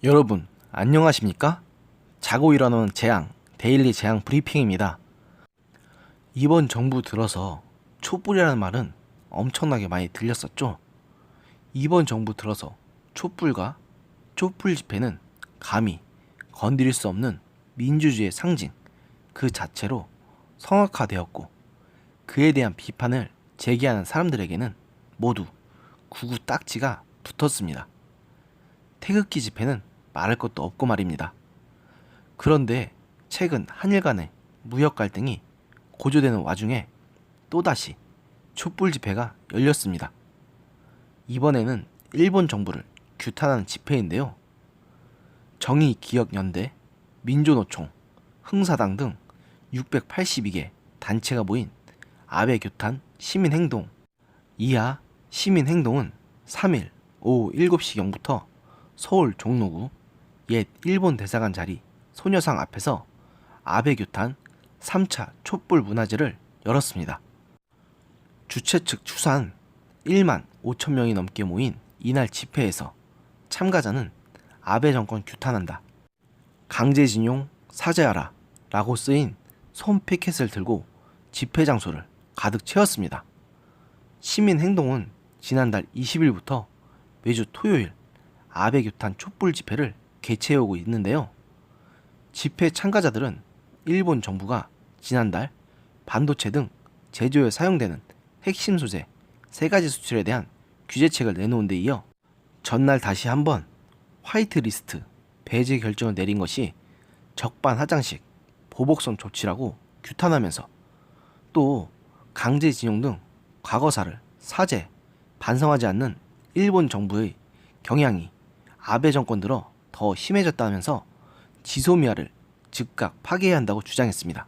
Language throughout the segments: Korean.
여러분, 안녕하십니까? 자고 일어나는 재앙, 데일리 재앙 브리핑입니다. 이번 정부 들어서 촛불이라는 말은 엄청나게 많이 들렸었죠? 이번 정부 들어서 촛불과 촛불 집회는 감히 건드릴 수 없는 민주주의의 상징 그 자체로 성악화되었고, 그에 대한 비판을 제기하는 사람들에게는 모두 구구 딱지가 붙었습니다. 태극기 집회는 말할 것도 없고 말입니다. 그런데 최근 한일 간의 무역 갈등이 고조되는 와중에 또다시 촛불 집회가 열렸습니다. 이번에는 일본 정부를 규탄하는 집회인데요. 정의기억연대, 민조노총, 흥사당 등 682개 단체가 모인 아베 규탄 시민행동. 이하 시민행동은 3일 오후 7시경부터 서울 종로구 옛 일본 대사관 자리 소녀상 앞에서 아베 규탄 3차 촛불 문화제를 열었습니다. 주최 측 추산 1만 5천 명이 넘게 모인 이날 집회에서 참가자는 아베 정권 규탄한다, 강제징용 사죄하라 라고 쓰인 손 피켓을 들고 집회 장소를 가득 채웠습니다. 시민행동은 지난달 20일부터 매주 토요일 아베 규탄 촛불 집회를 개최해오고 있는데요. 집회 참가자들은 일본 정부가 지난달 반도체 등 제조에 사용되는 핵심 소재 3가지 수출에 대한 규제책을 내놓은 데 이어 전날 다시 한번 화이트리스트 배제 결정을 내린 것이 적반하장식 보복성 조치라고 규탄하면서 또 강제징용 등 과거사를 사죄, 반성하지 않는 일본 정부의 경향이 아베 정권 들어 더 심해졌다면서 지소미아를 즉각 파괴해야 한다고 주장했습니다.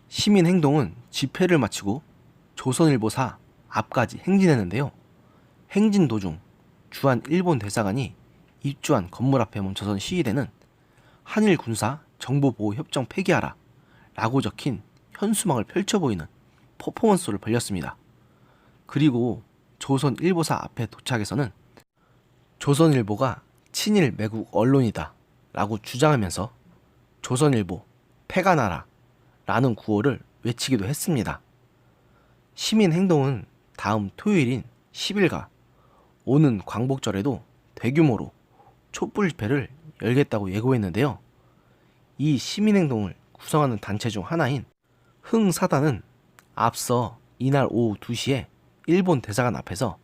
시민행동은 집회를 마치고 조선일보사 앞까지 행진했는데요. 행진 도중 주한 일본 대사관이 입주한 건물 앞에 멈춰선 시위대는 한일 군사 정보보호협정 폐기하라 라고 적힌 현수막을 펼쳐 보이는 퍼포먼스를 벌였습니다. 그리고 조선일보사 앞에 도착해서는 조선일보가 친일 매국 언론이다 라고 주장하면서 조선일보 패가 나라 라는 구호를 외치기도 했습니다. 시민행동은 다음 토요일인 10일과 오는 광복절에도 대규모로 촛불 집회를 열겠다고 예고했는데요. 이 시민행동을 구성하는 단체 중 하나인 흥사단은 앞서 이날 오후 2시에 일본 대사관 앞에서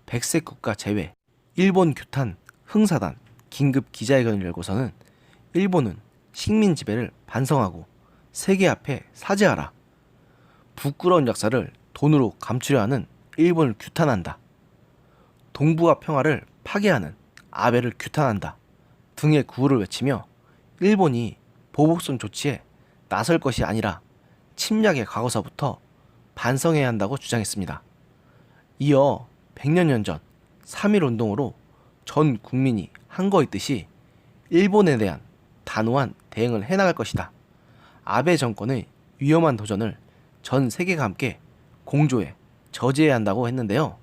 백색 국가 제외 일본 규탄 흥사단 긴급 기자회견을 열고서는 일본은 식민 지배를 반성하고 세계 앞에 사죄하라, 부끄러운 역사를 돈으로 감추려 하는 일본을 규탄한다, 동북아 평화를 파괴하는 아베를 규탄한다 등의 구호를 외치며 일본이 보복성 조치에 나설 것이 아니라 침략의 과거사부터 반성해야 한다고 주장했습니다. 이어 100년 전 3.1 운동으로 전 국민이 한 거 있듯이 일본에 대한 단호한 대응을 해나갈 것이다, 아베 정권의 위험한 도전을 전 세계가 함께 공조해 저지해야 한다고 했는데요.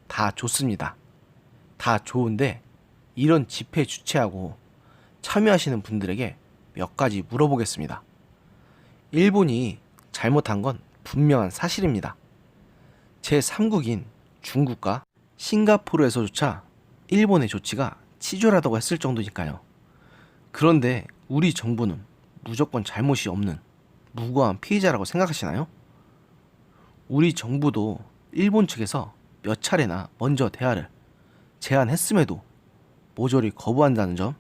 다 좋습니다. 다 좋은데 이런 집회 주최하고 참여하시는 분들에게 몇 가지 물어보겠습니다. 일본이 잘못한 건 분명한 사실입니다. 제3국인 중국과 싱가포르에서조차 일본의 조치가 치졸하다고 했을 정도니까요. 그런데 우리 정부는 무조건 잘못이 없는 무고한 피해자라고 생각하시나요? 우리 정부도 일본 측에서 몇 차례나 먼저 대화를 제안했음에도 모조리 거부한다는 점,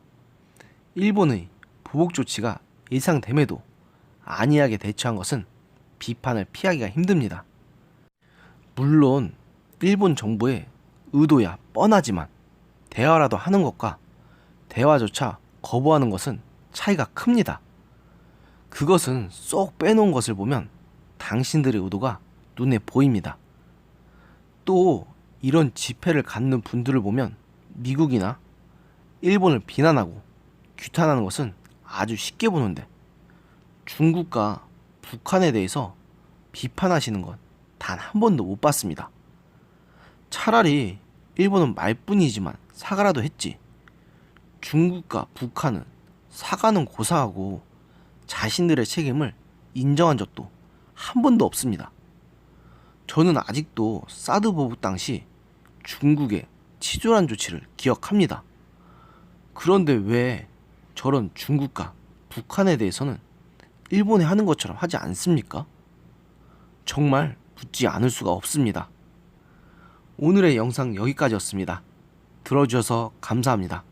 일본의 보복 조치가 예상됨에도 안이하게 대처한 것은 비판을 피하기가 힘듭니다. 물론 일본 정부의 의도야 뻔하지만 대화라도 하는 것과 대화조차 거부하는 것은 차이가 큽니다. 그것은 쏙 빼놓은 것을 보면 당신들의 의도가 눈에 보입니다. 또 이런 집회를 갖는 분들을 보면 미국이나 일본을 비난하고 규탄하는 것은 아주 쉽게 보는데 중국과 북한에 대해서 비판하시는 건 단 한 번도 못 봤습니다. 차라리 일본은 말뿐이지만 사과라도 했지. 중국과 북한은 사과는 고사하고 자신들의 책임을 인정한 적도 한 번도 없습니다. 저는 아직도 사드 보복 당시 중국의 치졸한 조치를 기억합니다. 그런데 왜 저런 중국과 북한에 대해서는 일본에 하는 것처럼 하지 않습니까? 정말 묻지 않을 수가 없습니다. 오늘의 영상 여기까지였습니다. 들어주셔서 감사합니다.